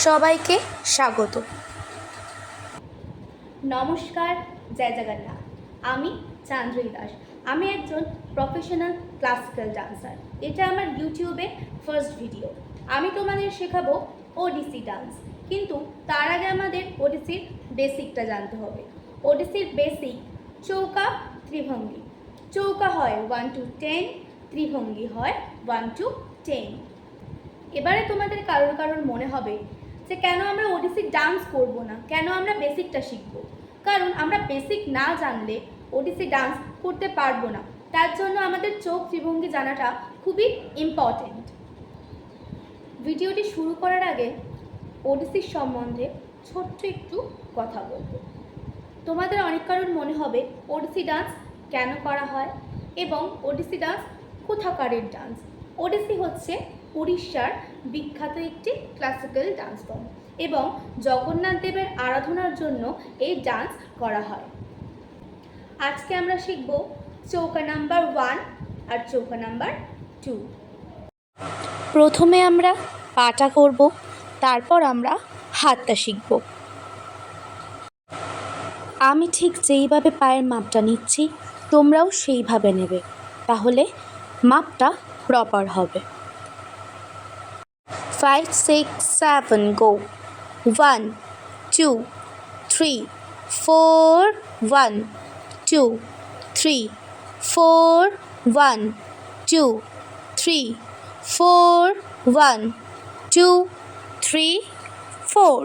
সবাইকে স্বাগত। নমস্কার, জয় জগন্নাথ। আমি চান্দ্রী দাস। আমি একজন প্রফেশনাল ক্লাসিক্যাল ডান্সার। এটা আমার ইউটিউবে ফার্স্ট ভিডিও। আমি তোমাদের শেখাবো ওডিসি ডান্স। কিন্তু তার আগে আমাদের ওডিসির বেসিকটা জানতে হবে। ওডিসির বেসিক চৌকা ত্রিভঙ্গি। চৌকা হয় 1 to 10, ত্রিভঙ্গি হয় 1 to 10। এবারে তোমাদের কারোর মনে হবে যে কেন আমরা ওডিসি ডান্স করব না, কেন আমরা বেসিকটা শিখব। কারণ আমরা বেসিক না জানলে ওডিসি ডান্স করতে পারবো না। তার জন্য আমাদের চোখ ত্রিভঙ্গি জানাটা খুবই ইম্পর্টেন্ট। ভিডিওটি শুরু করার আগে ওডিসির সম্বন্ধে ছোট্ট একটু কথা বলবো। তোমাদের অনেক কারণ মনে হবে ওডিসি ডান্স কেন করা হয় এবং ওডিসি ডান্স কোথাকারের ডান্স। ওডিসি হচ্ছে উড়িষ্যার বিখ্যাত একটি ক্লাসিক্যাল ডান্স ফর্ম এবং জগন্নাথ দেবের আরাধনার জন্য এই ডান্স করা হয়। আজকে আমরা শিখব চৌকা নাম্বার 1 আর চৌকা নাম্বার 2। প্রথমে আমরা পাটা করব, তারপর আমরা হাতটা শিখব। আমি ঠিক যেইভাবে পায়ের মাপটা নিচ্ছি তোমরাও সেইভাবে নেবে, তাহলে মাপটা প্রপার হবে। 5 6 7 go 1 2 3 4 1 2 3 4 1 2 3 4 1 2 3 4।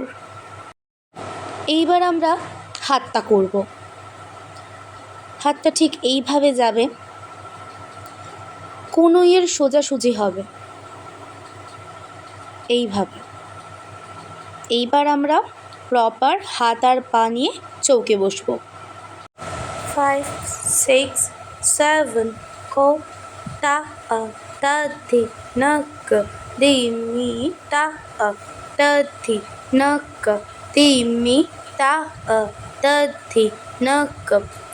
এইবার আমরা হাতটা করব। হাতটা ঠিক এইভাবে যাবে, কনুইয়ের সোজাসুজি হবে এইভাবে। এইবার আমরা প্রপার হাত আর পা নিয়ে চৌকে বসবো। 5 6 7 go ta a ta thi nak di mi ta a ta thi nak di mi ta a ta thi nak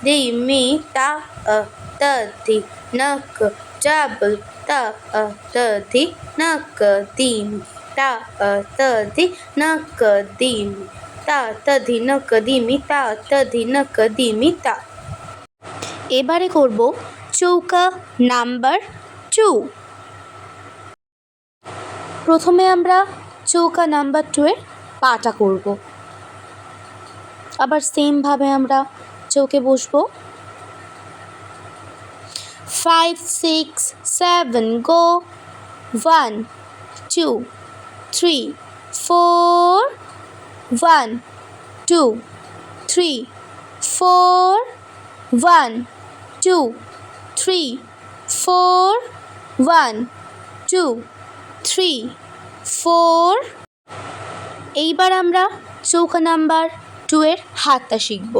di mi ta a ta thi nak double ta a ta thi nak di mi ta a ta thi nak di mi ta ta thi nak di mi ta ta thi nak di mi ta। এবারে করব চৌকা number 2। প্রথমে আমরা চৌকা number 2 এর পাটা করব। আবার সেমভাবে আমরা চৌকে বসবো। 5 6 7 go 1 2 3 4 1 2 3 4 1 2 3 4 1 2 3 4। এইবার আমরা চৌকা নাম্বার 2 এর হাতটা শিখব।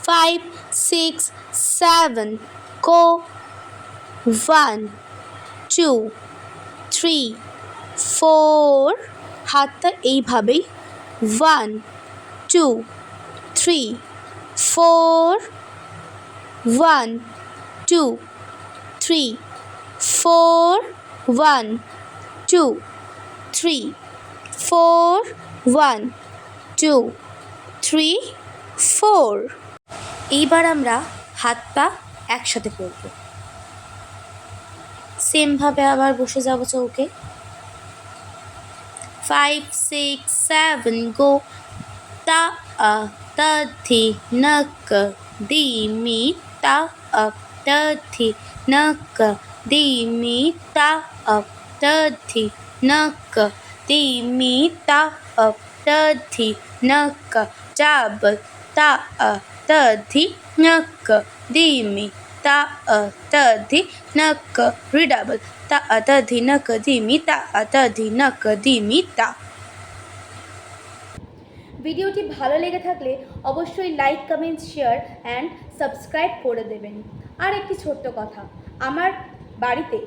5 6 7 go 1 2 3 4। হাতটা এইভাবেই 1 2 3 4 1 2 3 4 1 2 3 4 1 2 3 4। এইবার আমরা হাত পা একসাথে করব। সেমভাবে আবার বসে যাব চৌকে। 5 6 7 go ta a ta thi nak di mi ta a ta thi nak di mi ta a ta thi nak di mi ta a ta thi nak double ta a ta thi nak di mi ta a ta thi nak redouble ta a ta thi nak di mi ta a ta thi nak di mi ta। ভিডিওটি ভালো লেগে থাকলে অবশ্যই like comment share and subscribe করে দেবেন। আর একটি ছোট্ট কথা, আমার বাড়িতে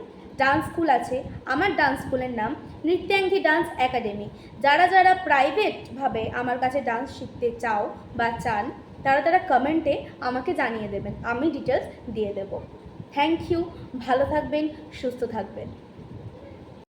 ডান্স স্কুল আছে। আমার ডান্স স্কুলের নাম নৃত্যাঙ্গী ডান্স একাডেমি। যারা প্রাইভেটভাবে আমার কাছে ডান্স শিখতে চাও বা চান তারা কমেন্টে আমাকে জানিয়ে দেবেন, আমি ডিটেলস দিয়ে দেব। Thank you. ভালো থাকবেন, সুস্থ থাকবেন।